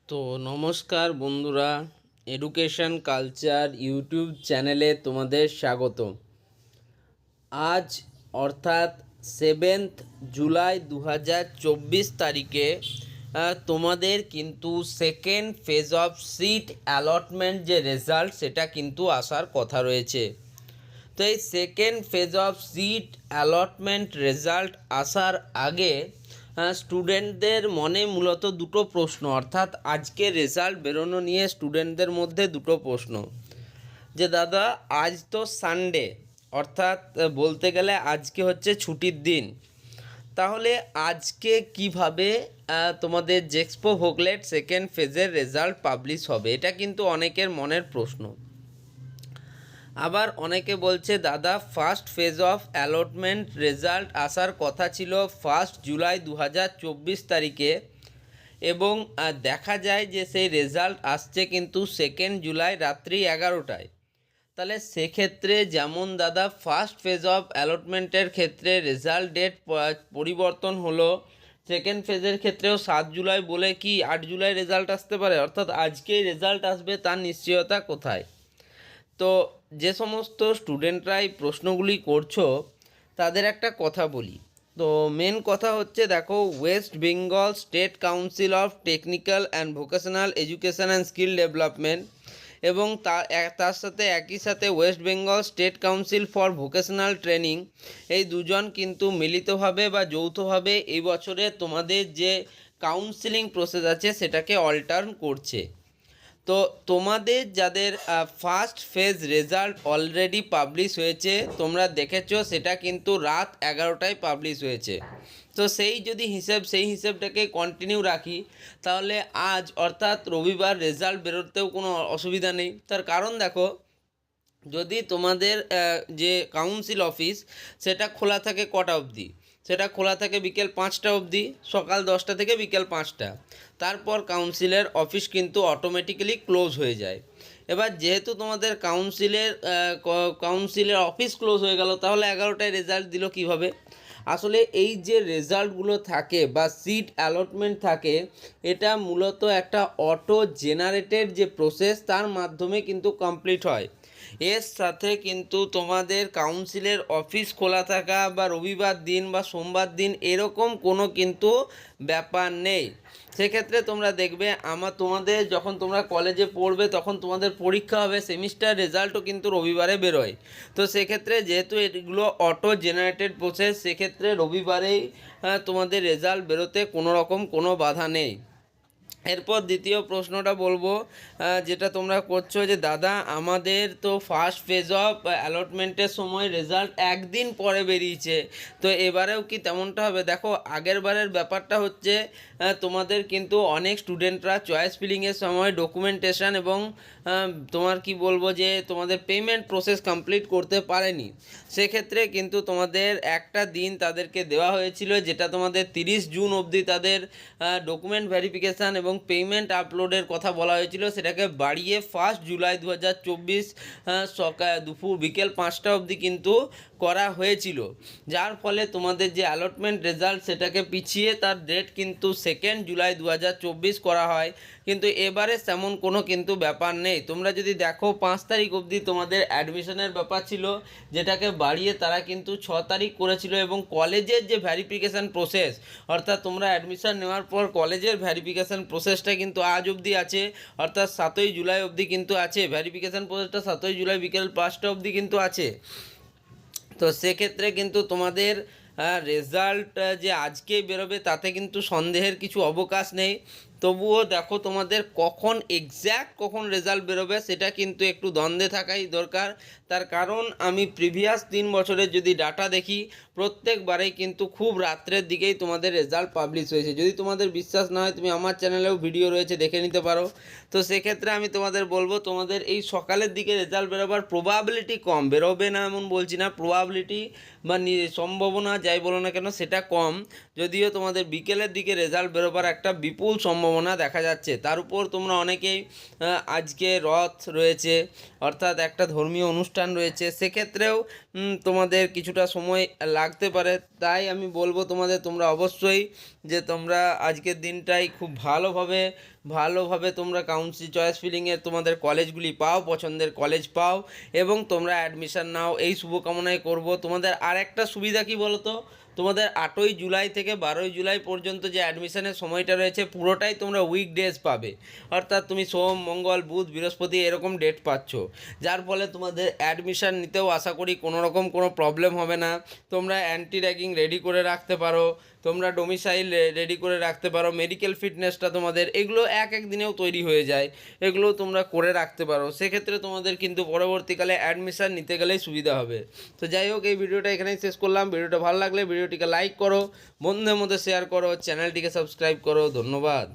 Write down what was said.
তো নমস্কার বন্ধুরা, এডুকেশন কালচার ইউটিউব চ্যানেলে তোমাদের স্বাগত। আজ অর্থাৎ 7 জুলাই 2024 তারিখে তোমাদের কিন্তু second phase of seat allotment যে রেজাল্ট সেটা কিন্তু আসার কথা রয়েছে। তো এই second phase of seat allotment result আসার আগে স্টুডেন্টদের মনে মূলত দুটো প্রশ্ন, অর্থাৎ আজকে রেজাল্ট বেরোনো নিয়ে স্টুডেন্টদের মধ্যে দুটো প্রশ্ন যে দাদা আজ তো সানডে, অর্থাৎ বলতে গেলে আজকে হচ্ছে ছুটির দিন, তাহলে আজকে কিভাবে তোমাদের জেক্সপো ভোকলেট সেকেন্ড ফেজের রেজাল্ট পাবলিশ হবে? এটা কিন্তু অনেকের মনের প্রশ্ন। আবার অনেকে বলছে দাদা first phase of allotment result আসার কথা ছিল 1 জুলাই 2024 তারিখে, এবং দেখা যায় যে সেই রেজাল্ট আসছে কিন্তু 2 জুলাই রাত্রি 11টায়। তাহলে সেক্ষেত্রে যেমন দাদা ফার্স্ট ফেজ অফ অ্যালটমেন্টের ক্ষেত্রে রেজাল্ট ডেট পরিবর্তন হলো, সেকেন্ড ফেজের ক্ষেত্রেও 7 জুলাই বলে কি 8 জুলাই রেজাল্ট আসতে পারে, অর্থাৎ আজকেই রেজাল্ট আসবে তার নিশ্চয়তা কোথায়? তো যে সমস্ত স্টুডেন্টরা এই প্রশ্নগুলি করছো তাদের একটা কথা বলি। তো মেন কথা হচ্ছে, দেখো, West Bengal state council of technical and vocational education and skill development এবং তার সাথে একই সাথে West Bengal state council for vocational training, এই দুজন কিন্তু মিলিতভাবে বা যৌথভাবে এই বছরে তোমাদের যে কাউন্সিলিং প্রসেস আছে সেটাকে অল্টার্ন করছে। তো তোমাদের যাদের first phase result already publish হয়েছে, তোমরা দেখেছো, সেটা কিন্তু রাত 11টায় পাবলিশ হয়েছে। তো সেই হিসেবটাকে কন্টিনিউ রাখি, তাহলে আজ অর্থাৎ রবিবার রেজাল্ট বেরোতেও কোনো অসুবিধা নেই। তার কারণ দেখো, যদি তোমাদের যে কাউন্সিল অফিস সেটা খোলা থাকে কটা অবধি? সেটা খোলা থাকে বিকেল 5টা অবধি, সকাল 10টা থেকে বিকেল 5টা। তারপর কাউন্সিলের অফিস কিন্তু অটোমেটিক্যালি ক্লোজ হয়ে যায়। এবার যেহেতু তোমাদের কাউন্সিলের অফিস ক্লোজ হয়ে গেল, তাহলে 11টায় রেজাল্ট দিল কীভাবে? আসলে এই যে রেজাল্টগুলো থাকে বা সিট অ্যালটমেন্ট থাকে, এটা মূলত একটা অটো জেনারেটেড যে প্রসেস তার মাধ্যমে কিন্তু কমপ্লিট হয়। এর সাথে কিন্তু তোমাদের কাউন্সিলের অফিস খোলা থাকা বা রবিবার দিন বা সোমবার দিন এরকম কোনো কিন্তু ব্যাপার নেই। সেক্ষেত্রে তোমরা দেখবে তোমাদের যখন তোমরা কলেজে পড়বে তখন তোমাদের পরীক্ষা হবে, সেমিস্টার রেজাল্টও কিন্তু রবিবারে বেরোয়। তো সেক্ষেত্রে যেহেতু এগুলো অটো জেনারেটেড প্রসেস, সেক্ষেত্রে রবিবারেই তোমাদের রেজাল্ট বেরোতে কোনো রকম কোনো বাধা নেই। এরপর দ্বিতীয় প্রশ্নটা বলবো, যেটা তোমরা করছো যে দাদা আমাদের তো ফার্স্ট ফেজ অফ অ্যালটমেন্টের সময় রেজাল্ট একদিন পরে বেরিয়েছে, তো এবারেও কি তেমনটা হবে? দেখো, আগের বারের ব্যাপারটা হচ্ছে তোমাদের কিন্তু অনেক স্টুডেন্টরা চয়েস ফিলিংয়ের সময় ডকুমেন্টেশন এবং তোমার কি বলবো যে তোমাদের পেমেন্ট প্রসেস কমপ্লিট করতে পারেনি। সেক্ষেত্রে কিন্তু তোমাদের একটা দিন তাদেরকে দেওয়া হয়েছিল, যেটা তোমাদের 30 জুন অবধি তাদের ডকুমেন্ট ভেরিফিকেশান এবং পেমেন্ট আপলোডের কথা বলা হয়েছিল, সেটাকে বাড়িয়ে 1 জুলাই 2024 সকাল বিকেল 5টা অবধি কিন্তু করা হয়েছিল। যার ফলে তোমাদের যে অ্যালটমেন্ট রেজাল্ট সেটাকে পিছিয়ে তার ডেট কিন্তু 2 জুলাই 2024 করা হয়। কিন্তু এবারে তেমন কোনো কিন্তু ব্যাপার নেই। তোমরা যদি দেখো 5 তারিখ অবধি তোমাদের অ্যাডমিশনের ব্যাপার ছিল, যেটাকে বাড়িয়ে তারা কিন্তু 6 তারিখ করেছিল, এবং কলেজের যে ভেরিফিকেশান প্রসেস, অর্থাৎ তোমরা অ্যাডমিশন নেওয়ার পর কলেজের ভেরিফিকেশান প্রসেসটা কিন্তু আজ অবধি আছে, অর্থাৎ 7ই জুলাই অবধি কিন্তু আছে। ভেরিফিকেশান প্রসেসটা 7ই জুলাই বিকেল 5টা অবধি কিন্তু আছে। তো সেক্ষেত্রে কিন্তু তোমাদের রেজাল্ট যে আজকেই বেরোবে তাতে কিন্তু সন্দেহের কিছু অবকাশ নেই। তবুও দেখো, তোমাদের কখন রেজাল্ট বেরোবে সেটা কিন্তু একটু দ্বন্দ্বে থাকাই দরকার। তার কারণ আমি প্রিভিয়াস 3 বছরের যদি ডাটা দেখি, প্রত্যেকবারেই কিন্তু খুব রাত্রের দিকেই তোমাদের রেজাল্ট পাবলিশ হয়েছে। যদি তোমাদের বিশ্বাস না হয়, তুমি আমার চ্যানেলেও ভিডিও রয়েছে, দেখে নিতে পারো। তো সেক্ষেত্রে আমি তোমাদের বলবো, তোমাদের এই সকালের দিকে রেজাল্ট বেরোবার প্রবাবিলিটি কম, বেরোবে না এমন বলছি না, প্রবাবিলিটি বা সম্ভাবনা যাই বলো না কেন সেটা কম, যদিও তোমাদের বিকেলের দিকে রেজাল্ট বেরোবার একটা বিপুল সম্ভাবনা সম্ভাবনা দেখা যাচ্ছে। তার উপর তোমরা অনেকেই আজকে রথ রয়েছে, অর্থাৎ একটা ধর্মীয় অনুষ্ঠান রয়েছে, সেক্ষেত্রেও তোমাদের কিছুটা সময় লাগতে পারে। তাই আমি বলবো তোমরা অবশ্যই যে তোমরা আজকের দিনটাই খুব ভালোভাবে তোমরা কাউন্সিল চয়েস ফিলিংয়ের তোমাদের কলেজগুলি পাও, পছন্দের কলেজ পাও এবং তোমরা অ্যাডমিশান নাও, এই শুভকামনাই করব। তোমাদের আর একটা সুবিধা কি বলো তো, তোমাদের 8ই জুলাই থেকে 12ই জুলাই পর্যন্ত যে অ্যাডমিশনের সময়টা রয়েছে পুরোটাই তোমরা উইকডেজ পাবে, অর্থাৎ তুমি সোম, মঙ্গল, বুধ, বৃহস্পতি এরকম ডেট পাচ্ছ, যার ফলে তোমাদের অ্যাডমিশান নিতেও আশা করি কোনো রকম কোনো প্রবলেম হবে না। তোমরা অ্যান্টি র্যাগিং রেডি করে রাখতে পারো, তোমরা ডোমিসাইল রেডি করে রাখতে পারো, মেডিকেল ফিটনেসটা তোমাদের এগুলো এক দিনেও তৈরি হয়ে যায়, এগুলো তোমরা করে রাখতে পারো। সেক্ষেত্রে তোমাদের কিন্তু পরবর্তীকালে অ্যাডমিশান নিতে গেলেই সুবিধা হবে। তো যাই হোক, এই ভিডিওটা এখানেই শেষ করলাম। ভিডিওটা ভালো লাগলে ভিডিওটিকে লাইক করো, বন্ধুদের মধ্যে শেয়ার করো, চ্যানেলটিকে সাবস্ক্রাইব করো। ধন্যবাদ।